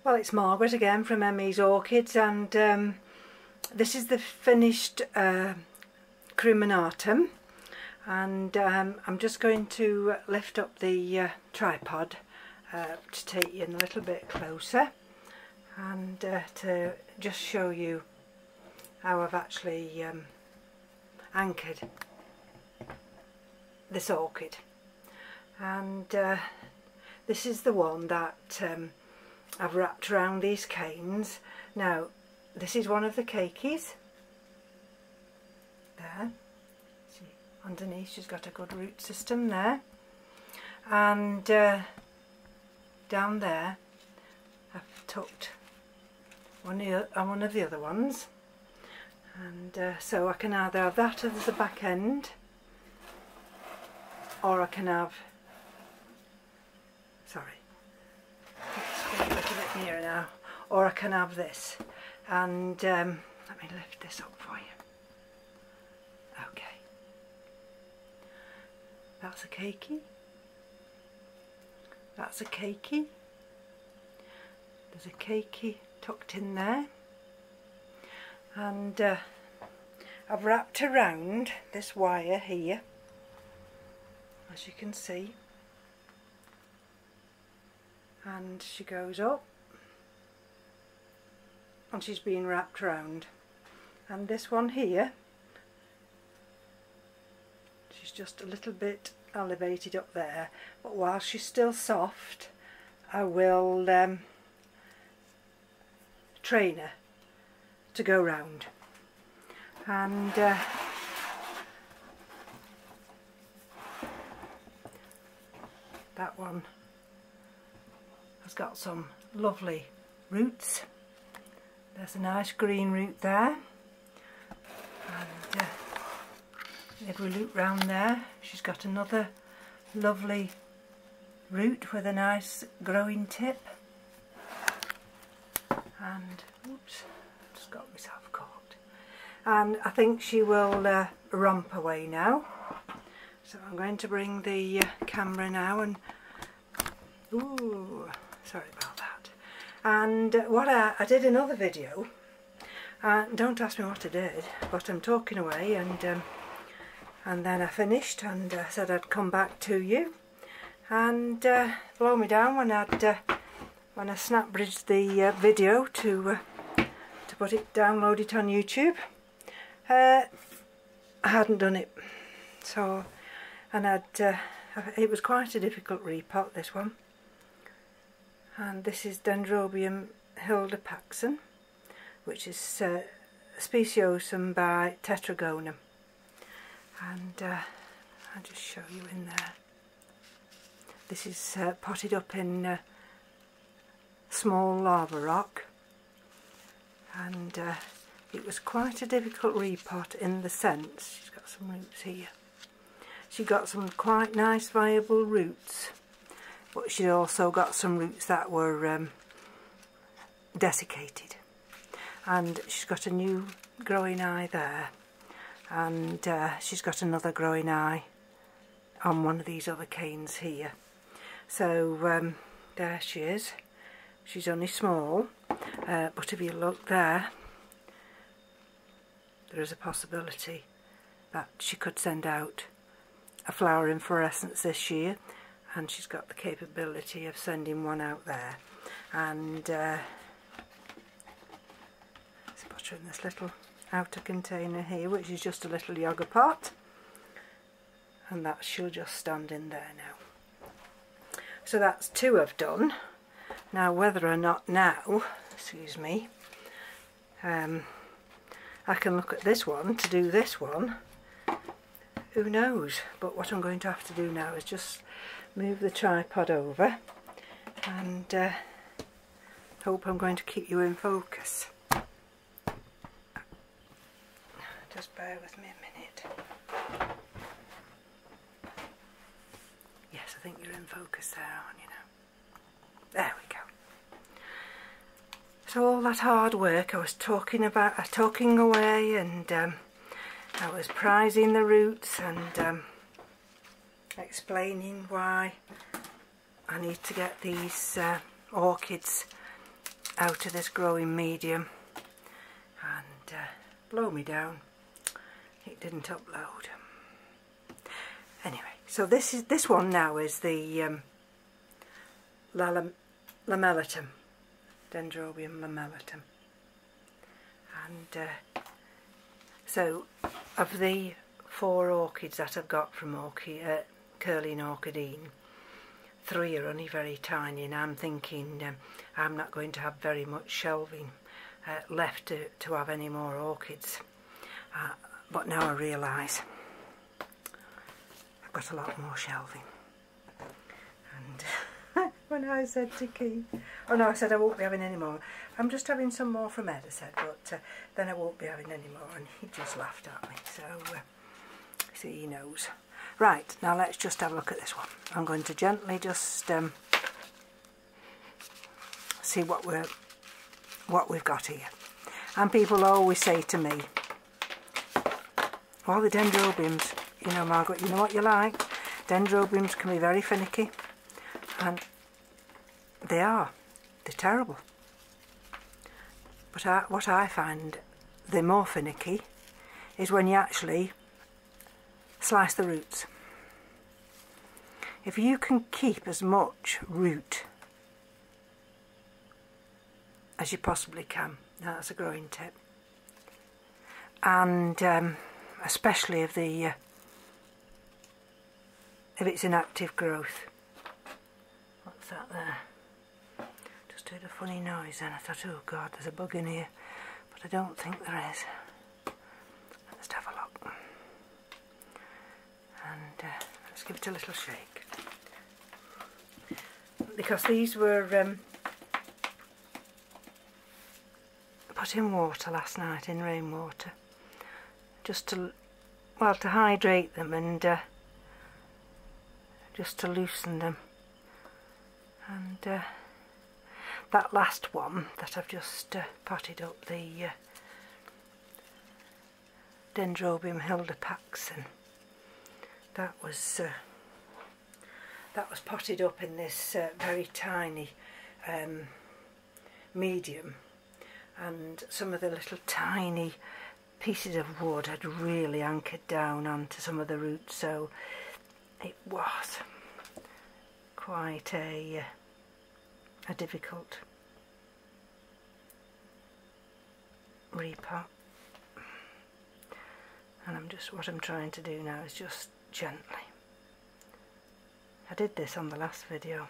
Well, it's Margaret again from Emmy's Orchids, and this is the finished criminatum, and I'm just going to lift up the tripod to take you in a little bit closer and to just show you how I've actually anchored this orchid. And this is the one that I've wrapped around these canes. Now this is one of the keikis. There, see, underneath she's got a good root system there, and down there I've tucked one of the other ones, and so I can either have that as the back end, or I can have, sorry, let's go a little bit nearer now, or I can have this, and let me lift this up for you. Okay, that's a keiki, that's a keiki, there's a keiki tucked in there, and I've wrapped around this wire here, as you can see, and she goes up and she's being wrapped round, and this one here, she's just a little bit elevated up there, but while she's still soft I will train her to go round, and that one has got some lovely roots. There's a nice green root there, and every root round there she's got another lovely root with a nice growing tip, and oops, just got myself caught, and I think she will romp away now. So I'm going to bring the camera now, and ooh, sorry about that. And what I did another video, don't ask me what I did, but I'm talking away, and then I finished and said I'd come back to you, and blow me down when I snap bridged the video to put it, download it on YouTube. I hadn't done it, so. And it was quite a difficult repot, this one. And this is Dendrobium Hilda poxon, which is speciosum by tetragonum. And I'll just show you in there. This is potted up in small lava rock, and it was quite a difficult repot in the sense, she's got some roots here. She got some quite nice viable roots, but she also got some roots that were desiccated, and she's got a new growing eye there, and she's got another growing eye on one of these other canes here. So there she is. She's only small, but if you look there, there is a possibility that she could send out a flower inflorescence this year, and she's got the capability of sending one out there. And let's put her in this little outer container here, which is just a little yoga pot, and that she'll just stand in there now. So that's two I've done. Now whether or not now, excuse me, I can look at this one to do this one, who knows, but what I'm going to have to do now is just move the tripod over and hope I'm going to keep you in focus. Just bear with me a minute. Yes, I think you're in focus there, aren't you now? There we go. So all that hard work I was talking away, and I was prizing the roots and explaining why I need to get these orchids out of this growing medium and blow me down, it didn't upload. Anyway, so this one now is the lamellatum, Dendrobium lamellatum, and so of the 4 orchids that I've got from Curling Orchidine, 3 are only very tiny, and I'm thinking I'm not going to have very much shelving left to have any more orchids, but now I realise I've got a lot more shelving. And when I said to Keith, oh no, I said I won't be having any more, I'm just having some more from Ed, I said, but then I won't be having any more, and he just laughed at me, so see, he knows. Right, now let's just have a look at this one. I'm going to gently just see what we've got here. And people always say to me, well, the Dendrobiums, you know, Margaret, you know what you like. Dendrobiums can be very finicky, and they're terrible. But what I find they're more finicky is when you actually slice the roots. If you can keep as much root as you possibly can, that's a growing tip. And especially if it's in active growth. What's that there? Just heard a funny noise then. I thought, oh God, there's a bug in here, but I don't think there is. Let's have a look. And let's give it a little shake. Because these were put in water last night, in rainwater, just to, well, to hydrate them and just to loosen them. And that last one that I've just potted up, the Dendrobium Hilda poxon, that was potted up in this very tiny medium, and some of the little tiny pieces of wood had really anchored down onto some of the roots, so it was quite a difficult repot. And what I'm trying to do now is just gently. I did this on the last video,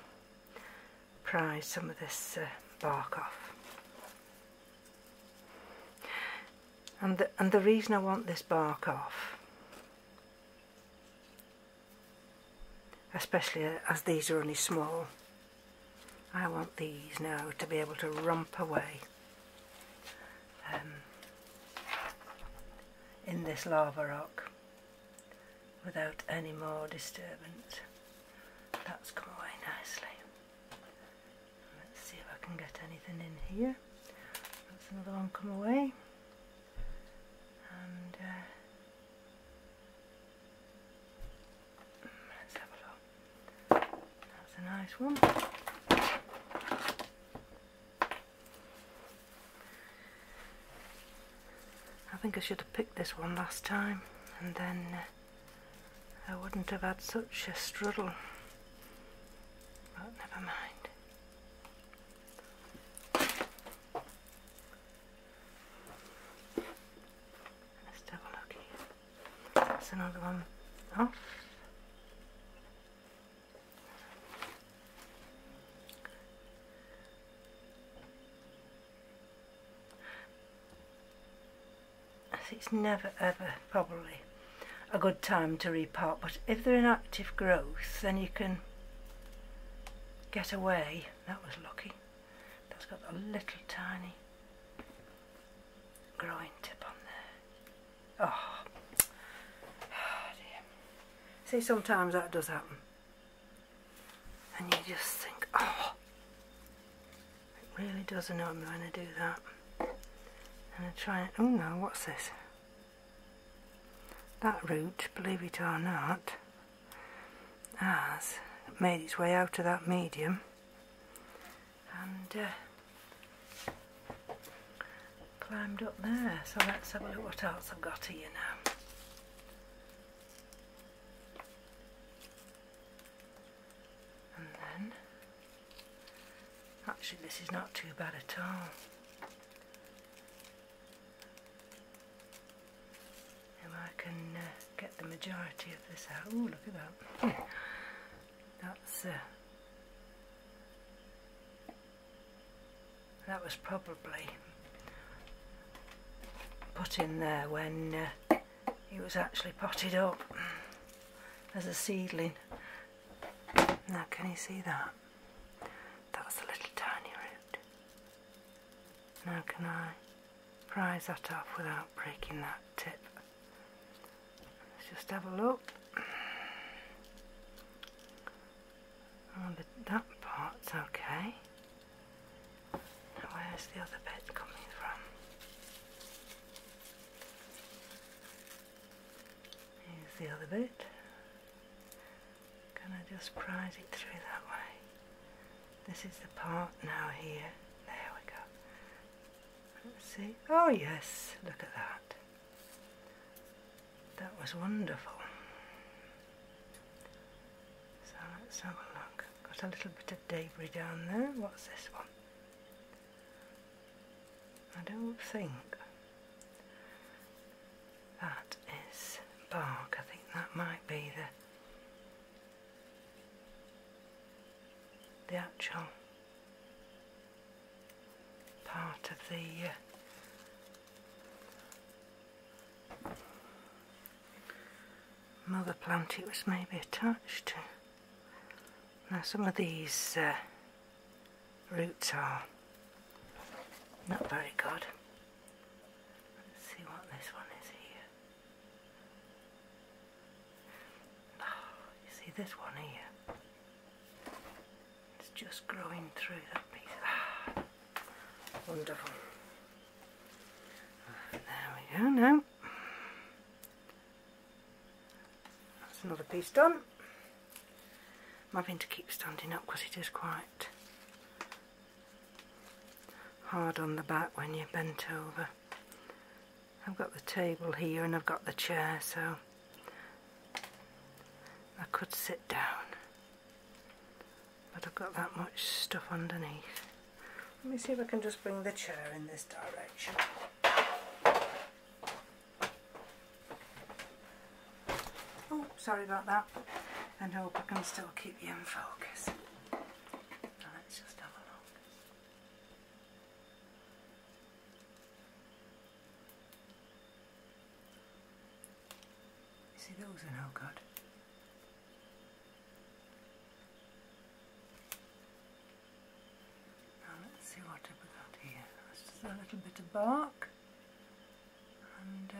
prise some of this bark off. And the reason I want this bark off, especially as these are only small, I want these now to be able to romp away in this lava rock without any more disturbance. That's come away nicely. Let's see if I can get anything in here. That's another one come away. And let's have a look. That's a nice one. I think I should have picked this one last time, and then I wouldn't have had such a struggle. But never mind. Let's have a look here. That's another one off. It's never ever probably a good time to repot, but if they're in active growth then you can get away. That was lucky. That's got a little tiny growing tip on there. Oh dear. See, sometimes that does happen and you just think, oh, it really does annoy me when I do that. And I try and, oh no, what's this? That root, believe it or not, has made its way out of that medium, and climbed up there, so let's have a look what else I've got here now. And then, actually this is not too bad at all. If I can get the majority of this out. Ooh, look at that. That's that was probably put in there when he was actually potted up as a seedling. Now can you see that? That's a little tiny root. Now can I prise that off without breaking that tip? Let's just have a look. Oh, that part's okay. Now where's the other bit coming from? Here's the other bit. Can I just prise it through that way? This is the part now here. There we go. Let's see. Oh yes, look at that. That was wonderful. So let's have a look. Got a little bit of debris down there. What's this one? I don't think that is bark. I think that might be the actual part of the mother plant it was maybe attached to. Now some of these roots are not very good. Let's see what this one is here. Oh, you see this one here? It's just growing through that piece. Ah, wonderful. There we go now. That's another piece done. I'm having to keep standing up because it is quite hard on the back when you're bent over. I've got the table here and I've got the chair, so I could sit down, but I've got that much stuff underneath. Let me see if I can just bring the chair in this direction. Oh, sorry about that. And hope I can still keep you in focus. Now let's just have a look. You see, those are no good. Now let's see what have we got here. That's just a little bit of bark. And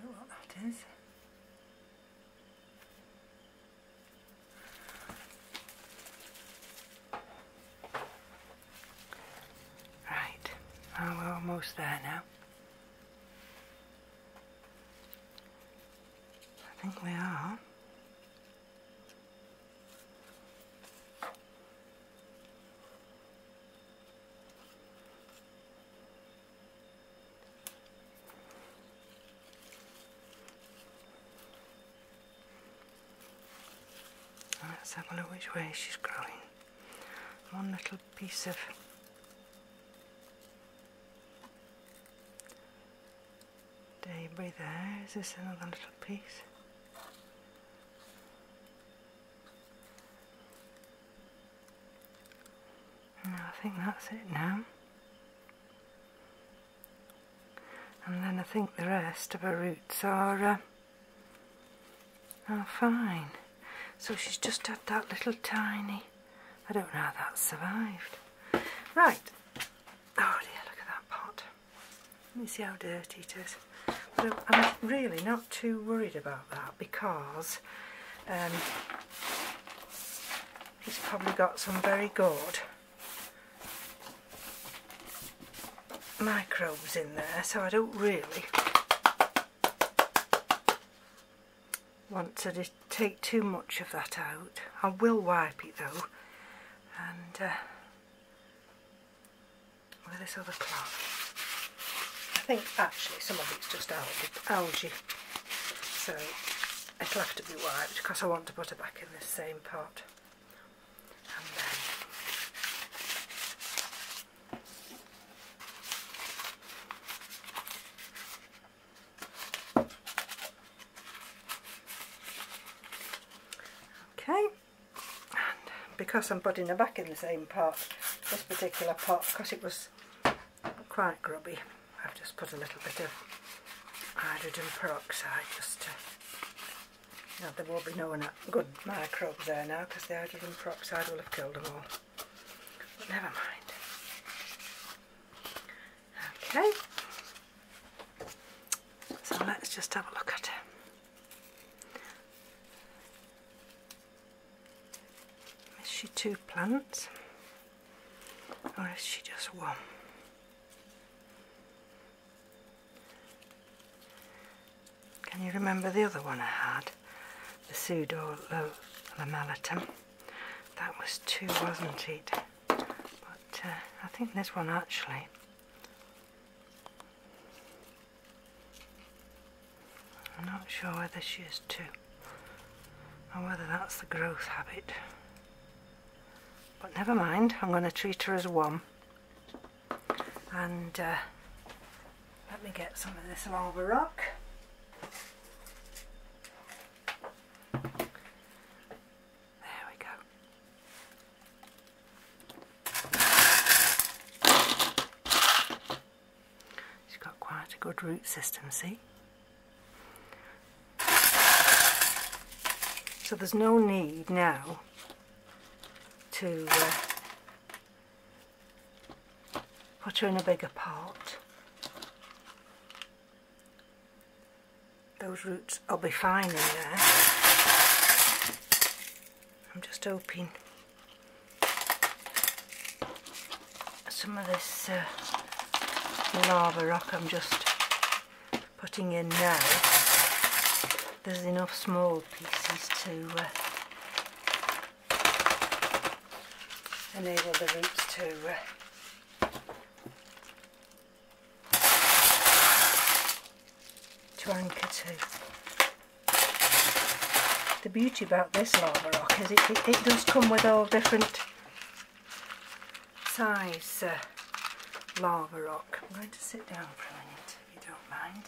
what that is. Right, oh, we're almost there now. I think we are. Let's have a look which way she's growing. One little piece of debris there. Is this another little piece? No, I think that's it now. And then I think the rest of her roots are fine. So she's just had that little tiny, I don't know how that survived. Right, oh dear, look at that pot. Let me see how dirty it is. But I'm really not too worried about that because it's probably got some very good microbes in there, so I don't really want to take too much of that out. I will wipe it though, and with this other cloth. I think actually some of it's just algae, so it'll have to be wiped because I want to put it back in this same pot. And then okay, and because I'm putting it back in the same pot, this particular pot, because it was quite grubby, I've just put a little bit of hydrogen peroxide just to, there will be no good microbes there now because the hydrogen peroxide will have killed them all, but never mind. Okay, so let's just have a look at it. Is she 2 plants or is she just 1? Can you remember the other one I had? The pseudo lamellatum. That was 2, wasn't it? But I think this one actually, I'm not sure whether she is 2 or whether that's the growth habit. But never mind, I'm going to treat her as 1. And let me get some of this lava rock. Good root system, see? So there's no need now to put her in a bigger pot. Those roots will be fine in there. I'm just hoping some of this lava rock I'm just putting in now, there's enough small pieces to enable the roots to anchor to. The beauty about this lava rock is it does come with all different size lava rock. I'm going to sit down for a minute if you don't mind,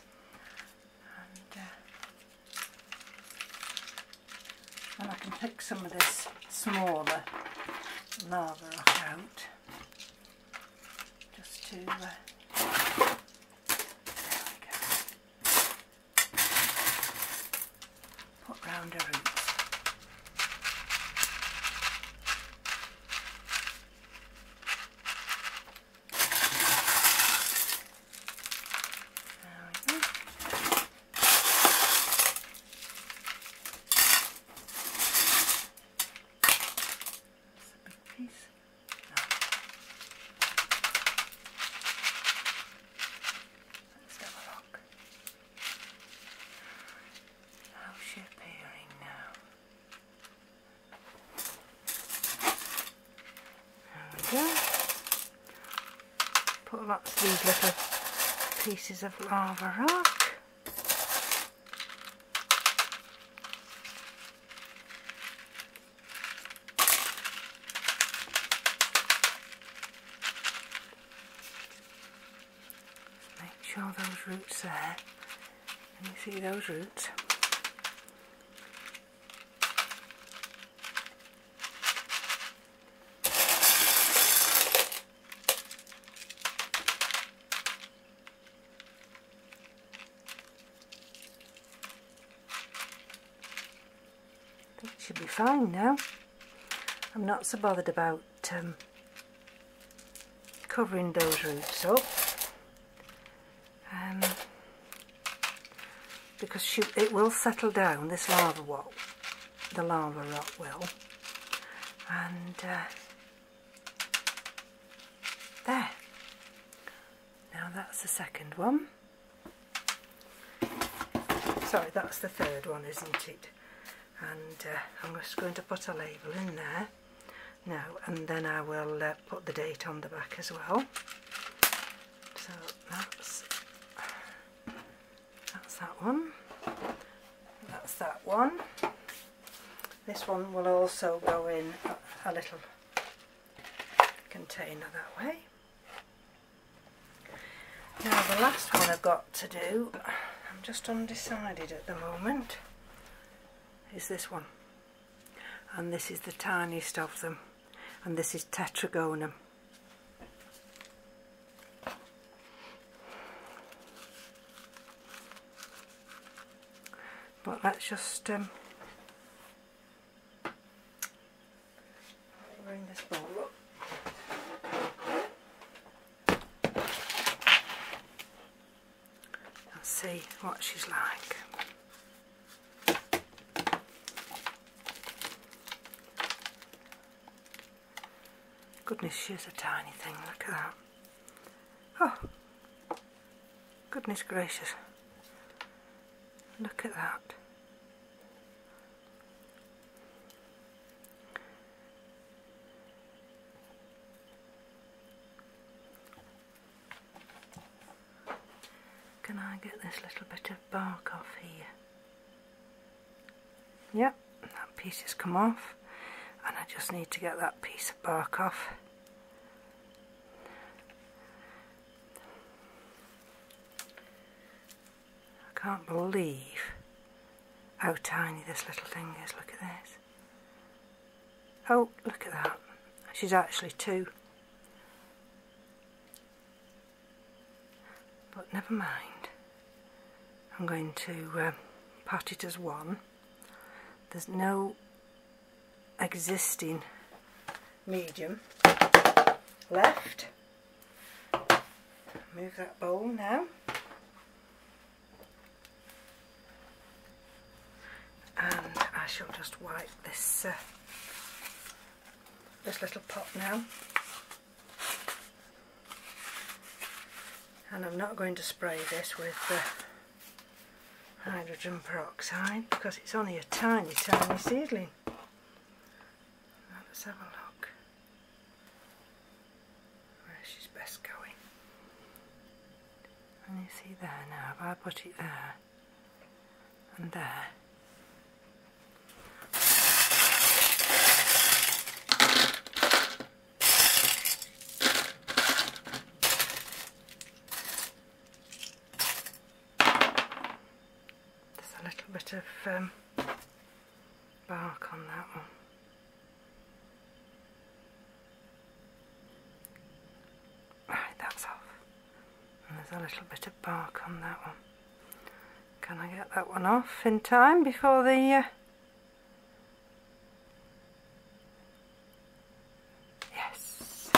and I can pick some of this smaller lava rock out just to there we go, put round her roots. Put lots of these little pieces of lava rock. Make sure those roots there. Can you see those roots? Should be fine now. I'm not so bothered about covering those roots up because it will settle down, this lava rock, the lava rock will, and there. Now that's the second one. Sorry, that's the third one, isn't it? And I'm just going to put a label in there now, and then I will put the date on the back as well. So that's that one. That's that one. This one will also go in a little container that way. Now the last one I've got to do, I'm just undecided at the moment, is this one. And this is the tiniest of them, and this is tetragonum. But let's just bring this bowl up. And see what she's like. Goodness, she's a tiny thing, look at that. Oh, goodness gracious. Look at that. Can I get this little bit of bark off here? Yep, that piece has come off, and I just need to get that piece of bark off. I can't believe how tiny this little thing is. Look at this. Oh, look at that. She's actually 2. But never mind. I'm going to pot it as 1. There's no existing medium left. Move that bowl now. And I shall just wipe this this little pot now. And I'm not going to spray this with hydrogen peroxide because it's only a tiny, tiny seedling. Now let's have a look where she's best going. And you see there now, if I put it there and there, bit of bark on that one. Right, that's off. And there's a little bit of bark on that one. Can I get that one off in time before the yes.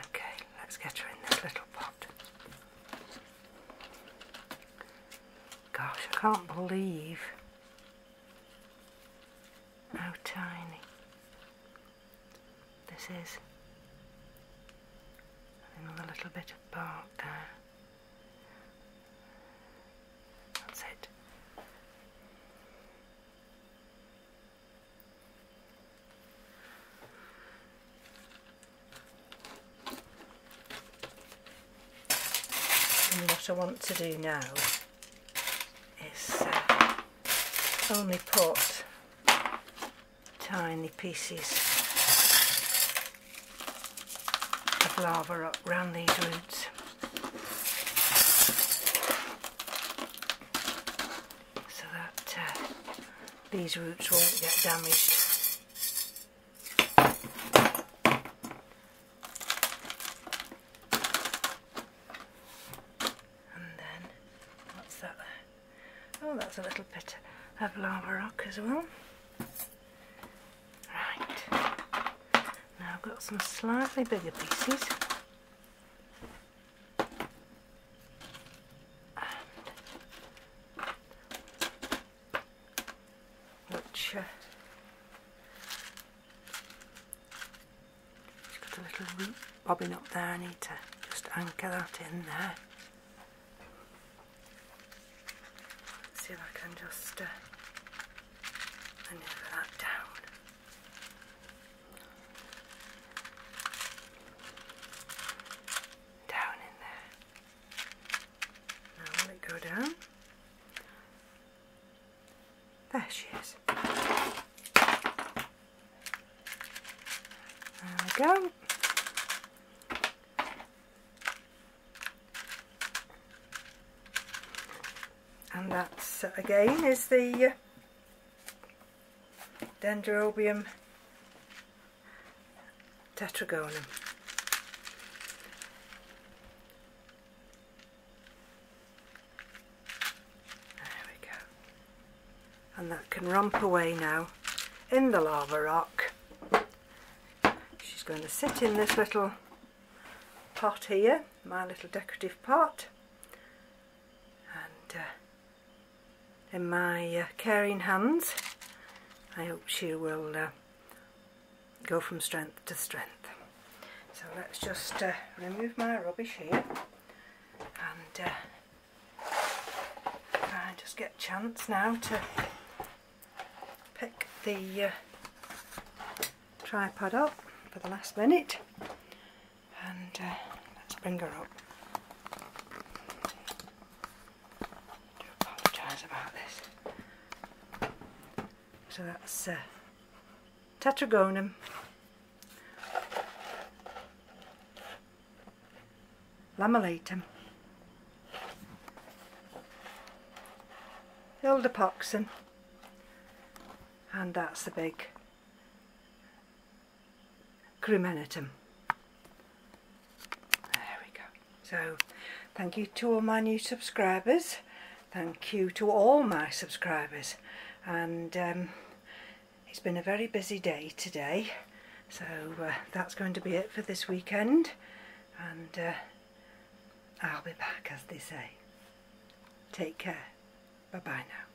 Okay, let's get her in this little pot. Gosh, I can't believe how tiny this is. Another little bit of bark there. That's it. And what I want to do now is only put tiny pieces of lava up round these roots. So that these roots won't get damaged. And then, what's that there? Oh, that's a little bit of lava rock as well. Right, now I've got some slightly bigger pieces. Which it's got a little root bobbing up there. I need to just anchor that in there. Let's see if I can just maneuver that down go. And that's again is the Dendrobium tetragonum. There we go. And that can romp away now in the lava rock. She's going to sit in this little pot here, my little decorative pot, and in my caring hands I hope she will go from strength to strength. So let's just remove my rubbish here and try and just get a chance now to pick the tripod up for the last minute, and let's bring her up. I do apologise about this. So that's tetragonum, lamellatum, Hilda poxon, and that's the big lamellatum. There we go. So thank you to all my new subscribers, thank you to all my subscribers, and it's been a very busy day today, so that's going to be it for this weekend, and I'll be back, as they say. Take care. Bye bye now.